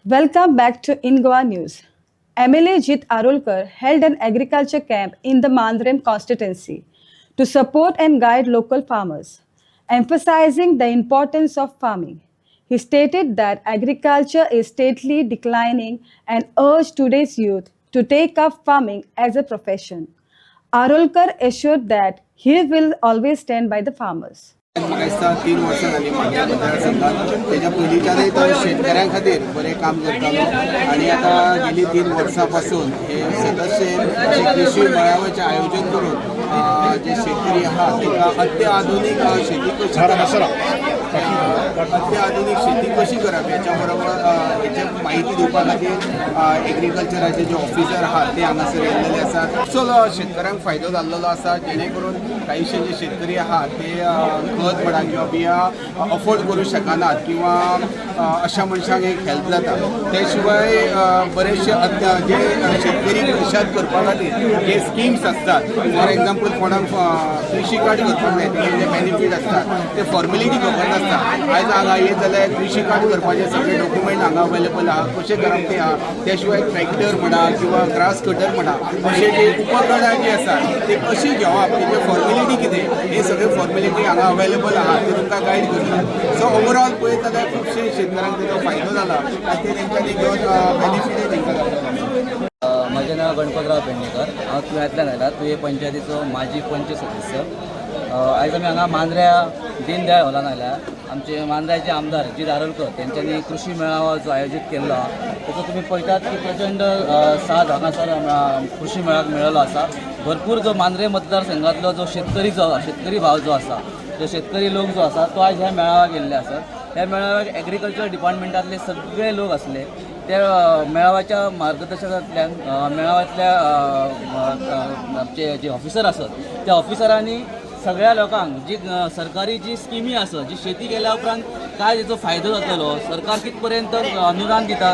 Welcome back to In Goa News. MLA Jit Arolkar held an agriculture camp in the Mandrem constituency to support and guide local farmers, emphasizing the importance of farming. He stated that agriculture is steadily declining and urged today's youth to take up farming as a profession. Arolkar assured that he will always stand by the farmers. मागच्या 3 वर्ष झाली माझ्या मतदारसंघात त्याच्या पयलींच्यानय तो शेतकऱ्यां खातीर बरें काम करतालो आणि आता गेली 3 वर्सांपासून हे सदस्य कृषी मेळाव्याचे आयोजन करून जे शेतकरी आहात तांकां अत्याधुनिक शेती कशी अत्याधुनिक शेती कशी करप याच्या बरोबर हेचे माहिती दिवपा खातीर एग्रीकल्चराचे जे ऑफिसर आहात ते हांगासर येयल्ले आसात. चलो शेतकऱ्यांक फायदो जाल्लो आसा जेणे करून काहीशे जे शेतकरी आहात ते खत म्हणा किंवा बिया अफोर्ड करू शकनात किंवा अशा मनशांक एक हेल्प जाता. ते शिवाय बरेचशे जे शेतकरी कृषात करपा खातीर जे स्किम्स असतात फॉर एक्झाम्पल कोणाक कृषी कार्ड करपाक जाय तेजे जे बेनिफीट असतात ते फॉर्मेलिटी खबर नासता. आयज हांगा येत जाल्यार कृषी कार्ड करपाचे सगळे डॉक्युमेंट हांगा अवेलेबल आहा कशें करप ते आहा. त्या शिवाय ट्रॅक्टर म्हणा किंवा ग्रास कटर म्हणा अशे जे उपकरणां जी आसात ते कशी घेवप तेजे फॉर्मेलिटी कितें हे सगळे फॉर्मेलिटी हांगा अवेलेबल आहा ते तुमकां गायड करतात. सो ओवरऑल पळयत जाल्यार खुबशे शेतकऱ्यांक तेजो फायदो जाला आनी ते तेंच्यांनी घेवन बेनिफीटूय तेंकां जाता. माझे नाव गणपतराव पेडणेकर. हांव तुयेंतल्यान आयला. तुये पंचायतीचो माजी पंच सदस्य. आयज आमी हांगा मांद्र्या दीनदयाळ हॉलान आयल्या. आमचे मांद्र्याचे आमदार जीत आरोलकर तेंच्यांनी कृषी मेळावो जो आयोजीत केल्लो आहा ताचो तुमी पळयतात की प्रचंड साथ हांगासर कृषी मेळाक मेळिल्लो आसा. भरपूर जो मांद्रे मतदारसंघातलो जो शेतकरी भाव जो आसा जो शेतकरी लोक जो आसा तो आयज ह्या मेळाव्याक गेल्ले आसात. ह्या मेळाव्याक एग्रीकल्चर डिपार्टमेंटातले सगळे लोक आसले. त्या मेळाव्याच्या मार्गदर्शनांतल्यान मेळाव्यातल्या आमचे जे ऑफिसर आसत त्या ऑफिसरांनी सगळ्या लोकांक जी सरकारी जी स्किमी आसत जी शेती केल्या उपरांत काय तेचो फायदो जातलो सरकार कित पर्यंत अनुदान दिता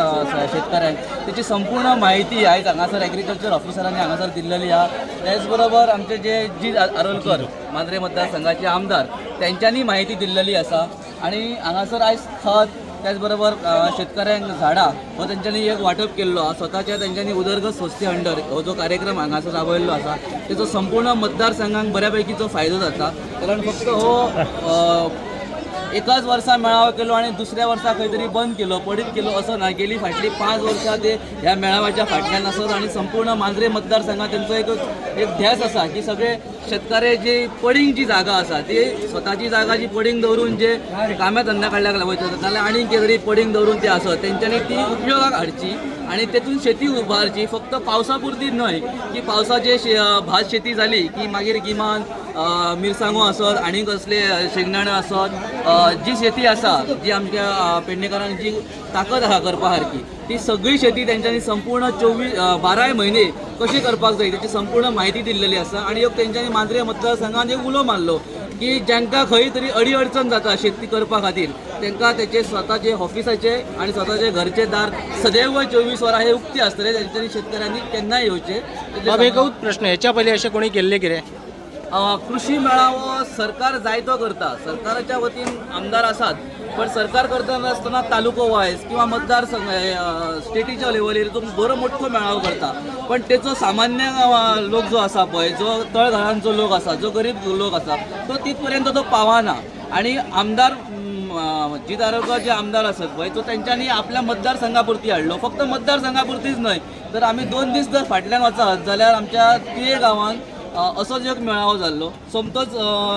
शेतकऱ्यांक तेची संपूर्ण म्हायती आयज हांगासर एग्रीकल्चर ऑफिसरांनी हांगासर दिल्लेली आहा. त्याच बरोबर आमचे जे जीत आरोलकर मांद्रे मतदारसंघाचे आमदार तेंच्यांनी म्हायती दिल्लेली आसा. आणि हांगासर आयज खत त्याचबरोबर शेतकऱ्यांक झाडां हो तेंच्यांनी एक वाटप केल्लो आसा. स्वताच्या तेंच्यांनी उदरगत संस्थे अंडर हो जो कार्यक्रम हांगासर राबयल्लो आसा तेचो संपूर्ण मतदारसंघाक बऱ्यापैकीचो फायदो जाता. कारण फक्त हो एकाच वर्सा मेळावो केलो आणि दुसऱ्या वर्सा खंय तरी बंद केलो पडीत केलो असो ना. गेली फाटली 5 वर्सां ते ह्या मेळाव्याच्या फाटल्यान आसत आणि संपूर्ण मांद्रे मतदारसंघात तेंचो एक ध्यास आसा की सगळे शेतकरी जी पडींग जी जागा आसा ती स्वताची जागा जी पडींग दवरून जे काम्या धंद्या काडल्याक वयतात नाल्यार आनी कितें तरी पडींग दवरून ती आसत तेंच्यांनी ती उपयोगाक हाडची आणि तेतून शेती उबारची. फक्त पावसा पुरती न्हय की पावसाचे भात शेती जाली की मागीर गिमान मिरसांगो आसत आणि कसले शेंगदाणे आसत जी शेती आसा जी आमच्या पेडणेकरांक जी ताकद आहा करपा सारकी ती सगळी शेती तेंच्यांनी संपूर्ण 12 म्हयने कशी करपाक जाय तेची संपूर्ण म्हायती दिल्लेली आसा. आणि एक तेंच्यांनी मांद्रे मतदारसंघात एक उलो मारलो की जांकां खंय तरी अडचण जाता शेती करपा खातीर तांकां तेचे स्वताचे ऑफिसाचे आणि स्वताचे घरचे दार सदैव 24 वरां हे उक्ती आसतले. तेंच्यांनी शेतकऱ्यांनी केन्नाय येवचे. एकूच प्रश्न ह्याच्या पयलीं अशें कोणी केल्ले कितें कृषी मेळावो सरकार जायतो करता. सरकाराच्या वतीन आमदार आसात पण सरकार करता आसतना तालुको वायज किंवा मतदारसंघ स्टेटीच्या लेवलीर तो बरो मोठो मेळावो करता. पण तेचो सामान्य लोक जो आसा पळय जो तळघरांचो लोक आसा जो गरीब लोक आसा तो तिथपर्यंत तो पावना. आणि आमदार जीत आरोलकर जे आमदार आसत पळय तो तेंच्यांनी आपल्या मतदारसंघापुरती हाडलो. फक्त मतदारसंघापुरतीच न्हय तर आमी 2 दीस जर फाटल्यान वचत जाल्यार आमच्या तिये गांवांत असोच एक मेळावो जाल्लो. सोमतोच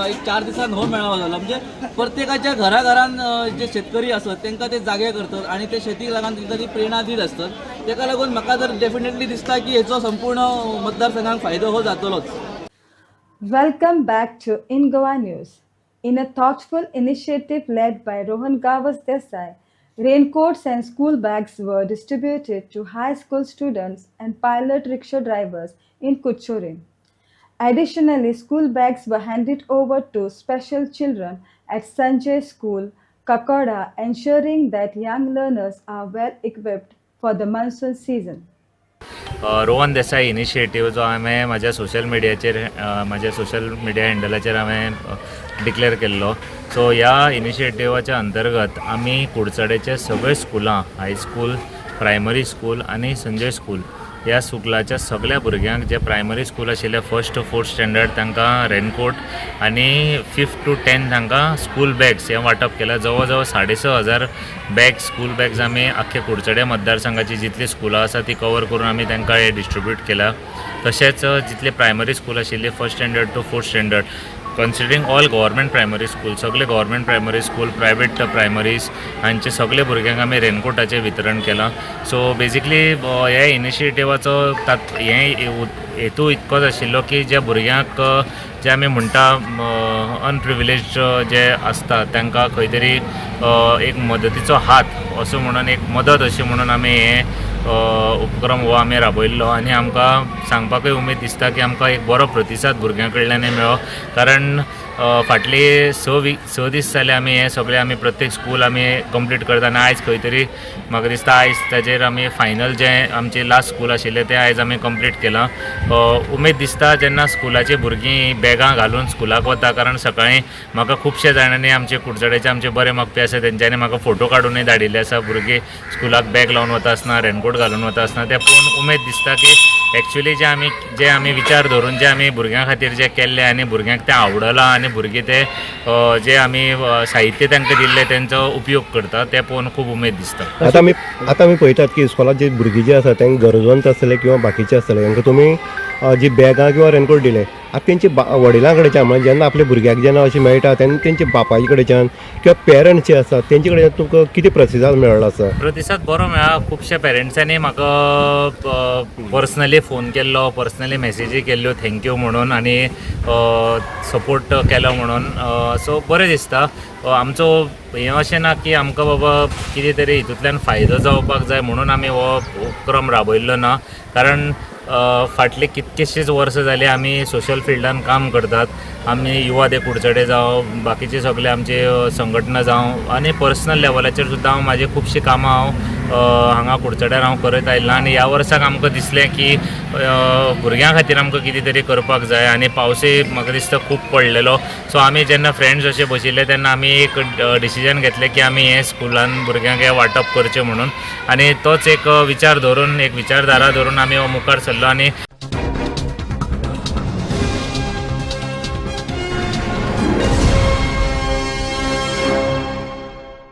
एक 4 दिसान हो मेळावो जालो. म्हणजे प्रत्येकाच्या घराघरान जे शेतकरी आसत तांकां ते जागे करतात आणि ते शेतीक लागून कितें तरी प्रेरणा दीत आसतात. ताका लागून म्हाका तर डेफिनेटली दिसता की हेचो संपूर्ण मतदारसंघाक फायदो हो जातलोच. Welcome back to In Goa News. In a thoughtful initiative led by Rohan Gavas Desai, raincoats and school bags were distributed to high school students and pilot rickshaw drivers in Kuchorin. Additionally, school bags were handed over to special children at Sanjay School, Kakoda, ensuring that young learners are well equipped for the monsoon season. Rohan Desai initiative जो हांवें म्हाज्या social मिडियाचेर म्हाज्या social media हँडलाचेर हांवें declare केल्लो. So ह्या इनिशिएटिवाच्या अंतर्गत आमी कुडचड्याचे सगळे स्कुलां हायस्कूल प्रायमरी स्कूल आणि संजय स्कूल ह्या स्कुलाच्या सगळ्या भुरग्यांक जे प्रायमरी स्कूल आशिल्ले 1st to 4th स्टँडर्ड तांकां रेनकोट आणि 5th to 10th तांकां स्कूल बॅग्स हें वांटप केलां. जवळ जवळ 6,500 बॅग स्कूल बॅग्स आमी आख्खे कुडचडे मतदारसंघाची जितली स्कुलां आसा ती कवर करून आमी तांकां हे डिस्ट्रिब्यूट केला. तशेंच जितले प्रायमरी स्कूल आशिल्ले 1st standard to 4th standard considering all government primary school, सगळे government primary school, private primaries हांचे सगळे भुरग्यांक आमी रेनकोटाचें वितरण केलां. सो बेजिकली हे इनिशिएटिवाचो हेतू इतकोच आशिल्लो की ज्या भुरग्यांक जे आमी म्हणटा अनप्रिविलेज जे आसता तांकां खंय तरी एक मदतीचो हात असो म्हणून एक मदत अशी म्हणून आमी हे उपक्रम हो आमी राबयल्लो आनी आमकां सांगपाकूय उमेद दिसता की आमकां एक बरो प्रतिसाद भुरग्यां कडल्यान मेळ्ळो. कारण फाटली 6 दीस जाले आमी हे सगळे आमी प्रत्येक स्कूल आमी कंप्लीट करता आनी आयज खंय तरी म्हाका दिसता आयज ताजेर आमी फायनल जे आमचे लास्ट स्कूल आशिल्ले ते आयज आमी कंप्लीट केलां. उमेद दिसता जेन्ना स्कुलाची भुरगीं बॅगां घालून स्कुलाक वता, कारण सकाळीं म्हाका खुबशे जाणांनी आमचे कुडचड्याचे आमचे बरे मागपी आसा तेंच्यांनी म्हाका फोटो काडूनय धाडिल्ले आसा. भुरगीं स्कुलाक बॅग लावन वता आसतना, रेनकोट घालून वता आसतना ते पळोवन उमेद दिसता की एक्चुअली जे आमी विचार धरून जे आमी भुरग्यां खातीर जे केल्ले आनी भुरग्यांक तें आवडलां आनी भुरगीं ते जे आमी साहित्य तांकां दिल्लें तेंचो उपयोग करता तें पळोवन खूब उमेद दिसता. आतां आमी पळयतात की स्कुलांत जे भुरगीं जे आसा तांकां गरजवंत आसतले किंवा बाकीचे आसतले तांकां तुमी जी बॅगां किंवा रेनकोट दिले, आतां तेंचे वडिलां कडच्यान म्हणजे जेन्ना आपल्या भुरग्याक जेन्ना अशें मेळटा तेन्ना तेंचे बापाय कडच्यान किंवा पेरंट्स जे आसा तेंचे कडच्यान तुमकां कितें प्रतिसाद मेळ्ळो आसा? प्रतिसाद बरो मेळ्ळा. खुबश्या पेरंट्सांनी म्हाका पर्सनली फोन केल्लो, पर्सनली मेसेजी केल्ल्यो थँक्यू म्हणून आनी सपोर्ट केलो म्हणून. सो बरें दिसता. आमचो हें अशें ना की आमकां बाबा कितें तरी हितूंतल्यान फायदो जावपाक जाय म्हणून आमी हो उपक्रम राबयल्लो ना. कारण फाटले कितकेशीच वर्सां जाली आमी सोशल फिल्डान काम करतात. आमी युवा दे कुडचडे जावं, बाकीचे सगळे आमचे संघटना जावं आनी पर्सनल लेवलाचेर सुद्दां हांव म्हाजी खुबशीं कामां हांगा कुडचड्यार हांव करत आयिल्लो आनी ह्या वर्साक आमकां दिसलें की भुरग्यां खातीर आमकां कितें तरी करपाक जाय आनी पावसूय म्हाका दिसता खूब पडलेलो. सो आमी जेन्ना फ्रेंड्स अशे बशिल्ले तेन्ना आमी एक डिसिजन घेतलें की आमी हे स्कुलान भुरग्यांक हें वांटप करचें म्हणून. आनी तोच एक विचार धरून, एक विचारधारा धरून आमी हो मुखार सरलो आनी